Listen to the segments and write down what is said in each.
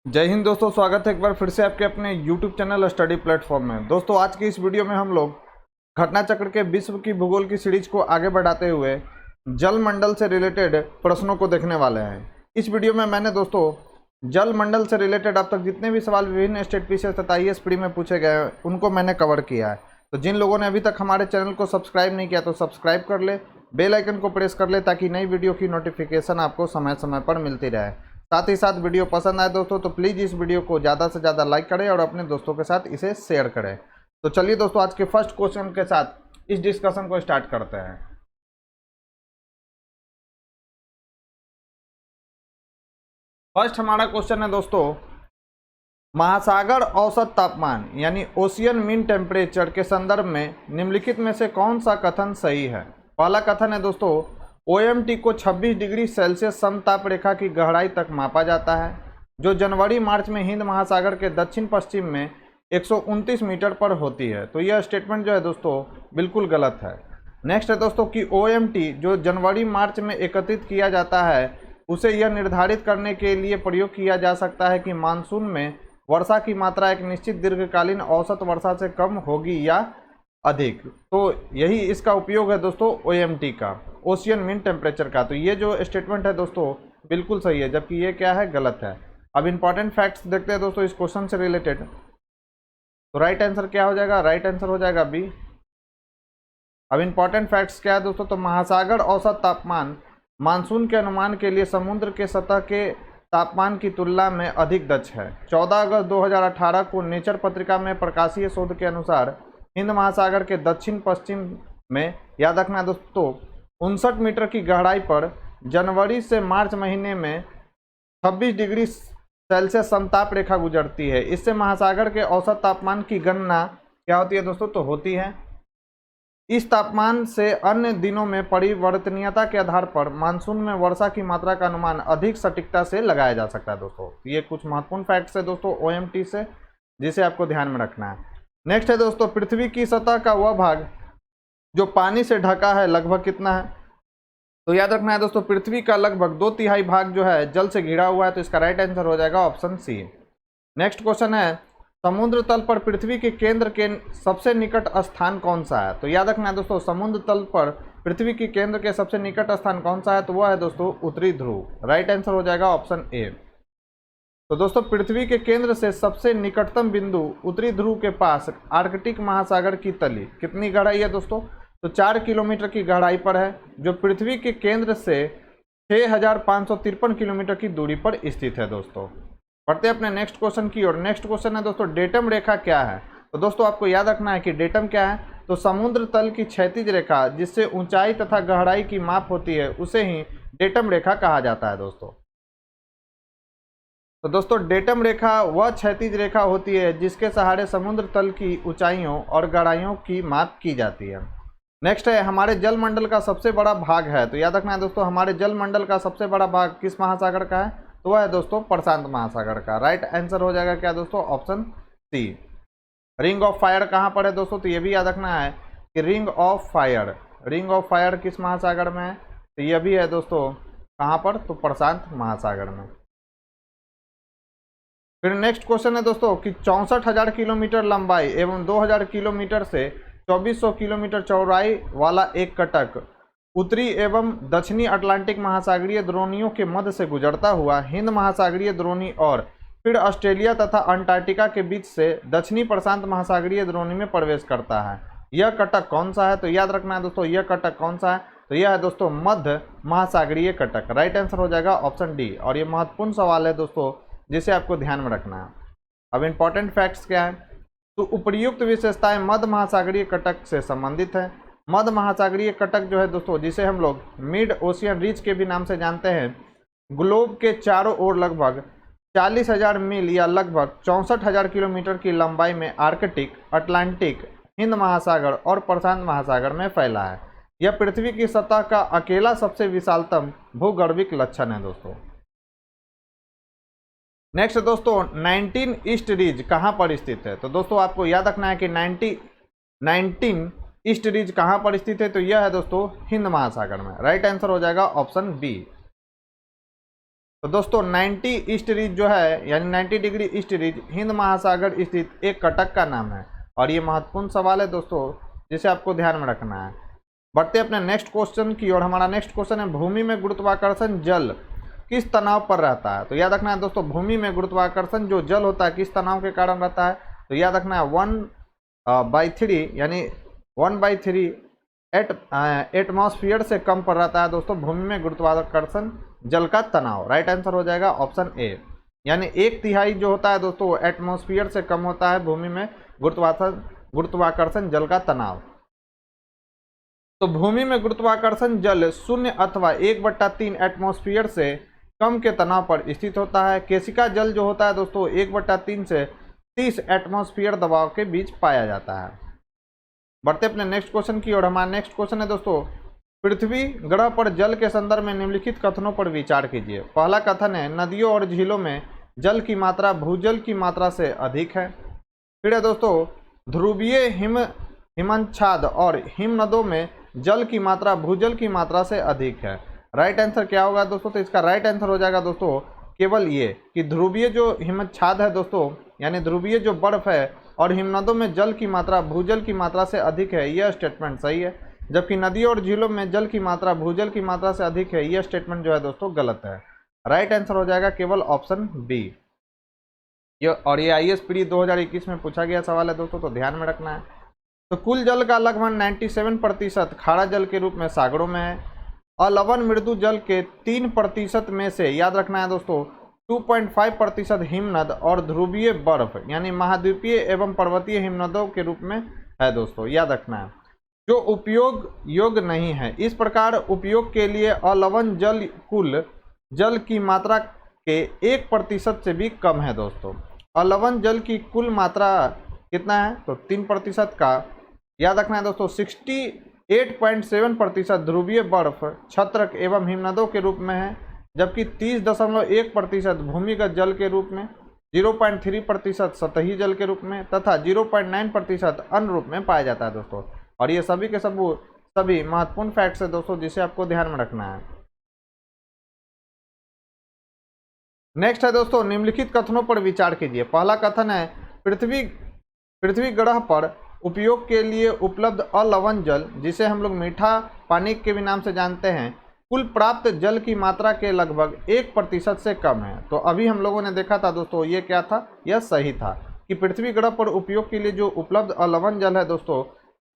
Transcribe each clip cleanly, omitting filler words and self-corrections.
जय हिंद दोस्तों, स्वागत है एक बार फिर से आपके अपने YouTube चैनल स्टडी प्लेटफॉर्म में। दोस्तों आज की इस वीडियो में हम लोग घटना चक्र के विश्व की भूगोल की सीरीज को आगे बढ़ाते हुए जल मंडल से रिलेटेड प्रश्नों को देखने वाले हैं। इस वीडियो में मैंने दोस्तों जल मंडल से रिलेटेड अब तक जितने भी सवाल विभिन्न स्टेट पीसीएस तथा IAS प्री में पूछे गए हैं उनको मैंने कवर किया है। तो जिन लोगों ने अभी तक हमारे चैनल को सब्सक्राइब नहीं किया तो सब्सक्राइब कर ले, बेल आइकन को प्रेस कर ले ताकि नई वीडियो की नोटिफिकेशन आपको समय समय पर मिलती रहे। साथ ही साथ वीडियो पसंद आए दोस्तों तो प्लीज़ इस वीडियो को ज़्यादा से ज़्यादा लाइक करें और अपने दोस्तों के साथ इसे शेयर करें। तो चलिए दोस्तों आज के फर्स्ट क्वेश्चन के साथ इस डिस्कशन को स्टार्ट करते हैं। फर्स्ट हमारा क्वेश्चन है दोस्तों, महासागर औसत तापमान यानी ओशियन मीन टेम्परेचर के संदर्भ में निम्नलिखित में से कौन सा कथन सही है। पहला कथन है दोस्तों, OMT को 26 डिग्री सेल्सियस समताप रेखा की गहराई तक मापा जाता है, जो जनवरी मार्च में हिंद महासागर के दक्षिण पश्चिम में 129 मीटर पर होती है। तो यह स्टेटमेंट जो है दोस्तों बिल्कुल गलत है। नेक्स्ट है दोस्तों कि OMT जो जनवरी मार्च में एकत्रित किया जाता है उसे यह निर्धारित करने के लिए प्रयोग किया जा सकता है कि मानसून में वर्षा की मात्रा एक निश्चित दीर्घकालीन औसत वर्षा से कम होगी या अधिक। तो यही इसका उपयोग है दोस्तों OMT का, ओशियन मीन टेम्परेचर का। तो ये जो स्टेटमेंट है दोस्तों बिल्कुल सही है, जबकि ये क्या है, गलत है। अब इंपॉर्टेंट फैक्ट्स देखते हैं दोस्तों इस क्वेश्चन से रिलेटेड। तो राइट आंसर क्या हो जाएगा, राइट आंसर हो जाएगा बी। अब इंपॉर्टेंट फैक्ट्स क्या है दोस्तों, तो महासागर औसत तापमान मानसून के अनुमान के लिए समुद्र के सतह के तापमान की तुलना में अधिक दक्ष है। 14 अगस्त 2018 को नेचर पत्रिका में प्रकाशीय शोध के अनुसार हिंद महासागर के दक्षिण पश्चिम में, याद रखना दोस्तों, 59 मीटर की गहराई पर जनवरी से मार्च महीने में 26 डिग्री सेल्सियस समताप रेखा गुजरती है। इससे महासागर के औसत तापमान की गणना क्या होती है दोस्तों, तो होती है। इस तापमान से अन्य दिनों में परिवर्तनीयता के आधार पर मानसून में वर्षा की मात्रा का अनुमान अधिक सटीकता से लगाया जा सकता है दोस्तों। ये कुछ महत्वपूर्ण फैक्ट्स है दोस्तों OMT से, जिसे आपको ध्यान में रखना है। नेक्स्ट है दोस्तों, पृथ्वी की सतह का वह भाग जो पानी से ढका है लगभग कितना है। तो याद रखना है दोस्तों, पृथ्वी का लगभग 2/3 भाग जो है जल से घिरा हुआ है। तो इसका राइट आंसर हो जाएगा ऑप्शन सी। नेक्स्ट क्वेश्चन है, समुद्र तल पर पृथ्वी के केंद्र के सबसे निकट स्थान कौन सा है। तो याद रखना है दोस्तों, समुद्र तल पर पृथ्वी के केंद्र के सबसे निकट स्थान कौन सा है, तो वह है दोस्तों उत्तरी ध्रुव। राइट आंसर हो जाएगा ऑप्शन ए। तो दोस्तों पृथ्वी के केंद्र से सबसे निकटतम बिंदु उत्तरी ध्रुव के पास आर्कटिक महासागर की तली कितनी गहराई है दोस्तों, तो 4 किलोमीटर की गहराई पर है, जो पृथ्वी के केंद्र से 6553 किलोमीटर की दूरी पर स्थित है दोस्तों। बढ़ते हैं अपने नेक्स्ट क्वेश्चन की ओर। नेक्स्ट क्वेश्चन है दोस्तों, डेटम रेखा क्या है। तो दोस्तों आपको याद रखना है कि डेटम क्या है, तो समुद्र तल की क्षैतिज रेखा जिससे ऊंचाई तथा गहराई की माप होती है उसे ही डेटम रेखा कहा जाता है दोस्तों। तो दोस्तों डेटम रेखा वह क्षैतिज रेखा होती है जिसके सहारे समुद्र तल की ऊंचाइयों और गहराइयों की माप की जाती है। नेक्स्ट है, हमारे जल मंडल का सबसे बड़ा भाग है। तो याद रखना है दोस्तों, हमारे जल मंडल का सबसे बड़ा भाग किस महासागर का है, तो वह है दोस्तों प्रशांत महासागर का। राइट आंसर हो जाएगा क्या दोस्तों, option C. Ring of fire कहाँ पर है दोस्तों, तो ये भी याद रखना है कि रिंग ऑफ फायर किस महासागर में है, तो यह भी है दोस्तों कहाँ पर, तो प्रशांत महासागर में। फिर नेक्स्ट क्वेश्चन है दोस्तों कि 64,000 किलोमीटर लंबाई एवं 2,000 किलोमीटर से 2400 किलोमीटर चौड़ाई वाला एक कटक उत्तरी एवं दक्षिणी अटलांटिक महासागरीय द्रोणियों के मध्य से गुजरता हुआ हिंद महासागरीय द्रोणी और फिर ऑस्ट्रेलिया तथा अंटार्कटिका के बीच से दक्षिणी प्रशांत महासागरीय द्रोणी में प्रवेश करता है। यह कटक कौन सा है, तो याद रखना है दोस्तों यह कटक कौन सा है, तो यह है दोस्तों मध्य महासागरीय कटक। राइट आंसर हो जाएगा ऑप्शन डी। और ये महत्वपूर्ण सवाल है दोस्तों जिसे आपको ध्यान में रखना है। अब इंपॉर्टेंट फैक्ट्स क्या है, तो उपर्युक्त विशेषताएं मध्य महासागरीय कटक से संबंधित है। मध्य महासागरीय कटक जो है दोस्तों, जिसे हम लोग मिड ओशियन रीच के भी नाम से जानते हैं, ग्लोब के चारों ओर लगभग 40,000 मील या लगभग 64,000 किलोमीटर की लंबाई में आर्कटिक, अटलांटिक, हिंद महासागर और प्रशांत महासागर में फैला है। यह पृथ्वी की सतह का अकेला सबसे विशालतम भूगर्भिक लक्षण है दोस्तों। नेक्स्ट दोस्तों, 19 ईस्ट रीज कहाँ पर स्थित है। तो दोस्तों आपको याद रखना है कि 19 ईस्ट रीज कहाँ पर स्थित है, तो यह है दोस्तों हिंद महासागर में। राइट आंसर हो जाएगा ऑप्शन बी। तो दोस्तों 90 ईस्ट रीज जो है यानी 90 डिग्री ईस्ट रीज हिंद महासागर स्थित एक कटक का नाम है। और ये महत्वपूर्ण सवाल है दोस्तों, जिसे आपको ध्यान में रखना है। बढ़ते अपने नेक्स्ट क्वेश्चन की ओर। हमारा नेक्स्ट क्वेश्चन है, भूमि में गुरुत्वाकर्षण जल किस तनाव पर रहता है? तो याद रखना है दोस्तों, भूमि में गुरुत्वाकर्षण जो जल होता है किस तनाव के कारण रहता है? तो याद रखना है 1/3 यानी 1/3 एटमॉस्फेयर से कम पर रहता है दोस्तों भूमि में गुरुत्वाकर्षण जल का तनाव। राइट आंसर हो जाएगा ऑप्शन ए, यानी 1/3 जो होता है दोस्तों एटमॉस्फेयर से कम होता है भूमि में गुरुत्वाकर्षण जल का तनाव। तो भूमि में गुरुत्वाकर्षण जल 0 अथवा 1/3 एटमॉस्फेयर से कम के तनाव पर स्थित होता है। केशिका जल जो होता है दोस्तों 1/3 से 30 एटमॉस्फेयर दबाव के बीच पाया जाता है। बढ़ते अपने नेक्स्ट क्वेश्चन की ओर। हमारा नेक्स्ट क्वेश्चन है दोस्तों, पृथ्वी ग्रह पर जल के संदर्भ में निम्नलिखित कथनों पर विचार कीजिए। पहला कथन है, नदियों और झीलों में जल की मात्रा भूजल की मात्रा से अधिक है। फिर है दोस्तों, ध्रुवीय हिमच्छाद और हिमनदों में जल की मात्रा भूजल की मात्रा से अधिक है। राइट आंसर क्या होगा दोस्तों? तो इसका राइट आंसर हो जाएगा दोस्तों केवल ये कि ध्रुवीय जो हिमच्छाद है दोस्तों यानी ध्रुवीय जो बर्फ है और हिमनदों में जल की मात्रा भूजल की मात्रा से अधिक है, यह स्टेटमेंट सही है। जबकि नदियों और झीलों में जल की मात्रा भूजल की मात्रा से अधिक है, यह स्टेटमेंट जो है दोस्तों गलत है। राइट आंसर हो जाएगा केवल ऑप्शन बी। और ये IAS प्री 2021 में पूछा गया सवाल है दोस्तों, तो ध्यान में रखना है। तो कुल जल का लगभग 97% खारा जल के रूप में सागरों में है। अलवण मृदु जल के 3% में से याद रखना है दोस्तों 2.5% हिमनद और ध्रुवीय बर्फ यानी महाद्वीपीय एवं पर्वतीय हिमनदों के रूप में है दोस्तों, याद रखना है, जो उपयोग योग्य नहीं है। इस प्रकार उपयोग के लिए अलवण जल कुल जल की मात्रा के 1% से भी कम है दोस्तों। अलवण जल की कुल मात्रा कितना है? तो 3% का। याद रखना है दोस्तों 68.7% ध्रुवीय बर्फ छत्रक एवं हिमनदों के रूप में है, जबकि 30.1% भूमिगत जल के रूप में, 0.3% सतही जल के रूप में तथा 0.9% अन्य रूप में पाया जाता है दोस्तों। और ये सभी के सभी महत्वपूर्ण फैक्ट्स है दोस्तों, जिसे आपको ध्यान में रखना है। नेक्स्ट है दोस्तों, निम्नलिखित कथनों पर विचार कीजिए। पहला कथन है, पृथ्वी ग्रह पर उपयोग के लिए उपलब्ध अलवण जल, जिसे हम लोग मीठा पानी के भी नाम से जानते हैं, कुल प्राप्त जल की मात्रा के लगभग 1% से कम है। तो अभी हम लोगों ने देखा था दोस्तों, ये क्या था? यह सही था कि पृथ्वी ग्रह पर उपयोग के लिए जो उपलब्ध अलवण जल है दोस्तों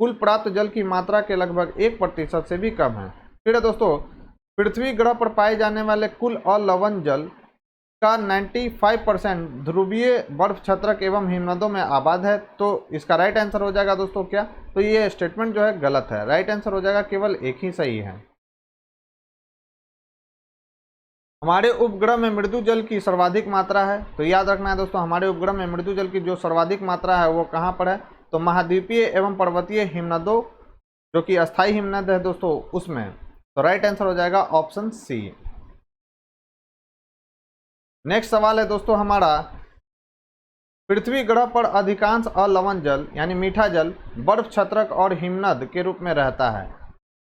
कुल प्राप्त जल की मात्रा के लगभग 1% से भी कम है। फिर है दोस्तों, पृथ्वी ग्रह पर पाए जाने वाले कुल अलवण जल का 95% ध्रुवीय बर्फ छत्रक एवं हिमनदों में आबाद है। तो इसका राइट आंसर हो जाएगा दोस्तों क्या? तो ये स्टेटमेंट जो है गलत है। राइट आंसर हो जाएगा केवल एक ही सही है। हमारे उपग्रह में मृदु जल की सर्वाधिक मात्रा है। तो याद रखना है दोस्तों, हमारे उपग्रह में मृदु जल की जो सर्वाधिक मात्रा है वो कहाँ पर है? तो महाद्वीपीय एवं पर्वतीय हिमनदों, जो कि अस्थायी हिमनद है दोस्तों, उसमें। तो राइट आंसर हो जाएगा ऑप्शन सी। नेक्स्ट सवाल है दोस्तों हमारा, पृथ्वी ग्रह पर अधिकांश अलवण जल यानी मीठा जल बर्फ छत्रक और हिमनद के रूप में रहता है।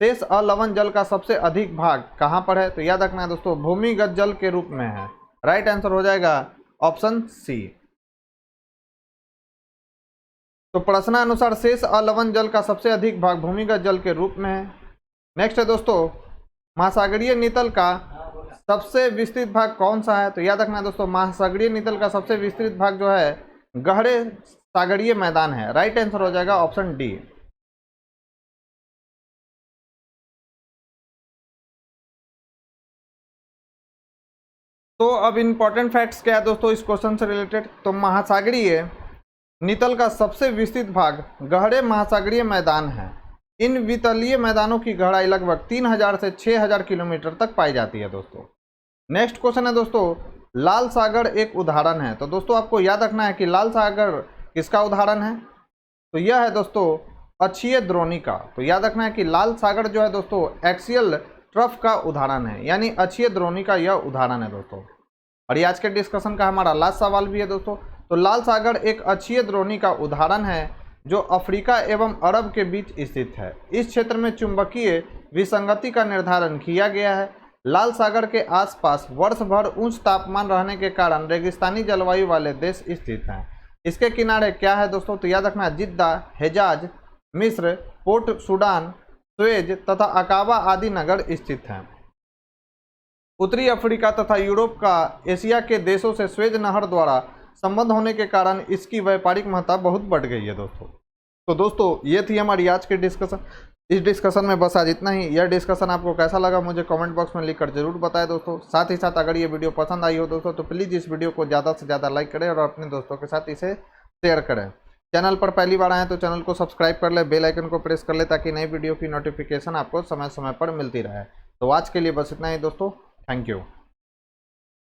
शेष अलवण जल का सबसे अधिक भाग कहाँ पर है? तो याद रखना है दोस्तों भूमिगत जल के रूप में है। राइट आंसर हो जाएगा ऑप्शन सी। तो प्रश्नानुसार शेष अलवण जल का सबसे अधिक भाग भूमिगत जल के रूप में है। नेक्स्ट है दोस्तों, महासागरीय नितल का सबसे विस्तृत भाग कौन सा है? तो याद रखना है दोस्तों महासागरीय नितल का सबसे विस्तृत भाग जो है गहरे सागरीय मैदान है। राइट आंसर हो जाएगा ऑप्शन डी। तो अब इंपॉर्टेंट फैक्ट्स क्या है दोस्तों इस क्वेश्चन से रिलेटेड? तो महासागरीय नितल का सबसे विस्तृत भाग गहरे महासागरीय मैदान है। इन वितलीय मैदानों की गहराई लगभग 3000 से 6000 किलोमीटर तक पाई जाती है दोस्तों। नेक्स्ट क्वेश्चन है दोस्तों, लाल सागर एक उदाहरण है। तो दोस्तों आपको याद रखना है कि लाल सागर किसका उदाहरण है? तो यह है दोस्तों अक्षीय द्रोणिका। तो याद रखना है कि लाल सागर जो है दोस्तों एक्सियल ट्रफ का उदाहरण है, यानी अक्षीय द्रोणिका यह उदाहरण है दोस्तों। और ये आज के डिस्कशन का हमारा लास्ट सवाल भी है दोस्तों। तो लाल सागर एक अक्षीय द्रोणिका उदाहरण है जो अफ्रीका एवं अरब के बीच स्थित है। इस क्षेत्र में चुंबकीय विसंगति का निर्धारण किया गया है। लाल सागर के आसपास वर्ष भर उच्च तापमान रहने के कारण रेगिस्तानी जलवायु वाले देश स्थित हैं। इसके किनारे क्या है दोस्तों, तो याद रखना जिद्दा, हेजाज, मिस्र, पोर्ट सूडान, सुएज तथा अकाबा आदि नगर स्थित हैं। उत्तरी अफ्रीका तथा यूरोप का एशिया के देशों से स्वेज नहर द्वारा संबंध होने के कारण इसकी व्यापारिक महत्ता बहुत बढ़ गई है दोस्तों। तो दोस्तों ये थी हमारी आज की डिस्कशन। इस डिस्कशन में बस आज इतना ही। यह डिस्कशन आपको कैसा लगा मुझे कमेंट बॉक्स में लिखकर जरूर बताएं दोस्तों। साथ ही साथ अगर ये वीडियो पसंद आई हो दोस्तों तो प्लीज़ इस वीडियो को ज़्यादा से ज़्यादा लाइक करें और अपने दोस्तों के साथ इसे शेयर करें। चैनल पर पहली बार आए तो चैनल को सब्सक्राइब कर ले, बेल आइकन को प्रेस कर ले ताकि नई वीडियो की नोटिफिकेशन आपको समय समय पर मिलती रहे। तो आज के लिए बस इतना ही दोस्तों। Thank you.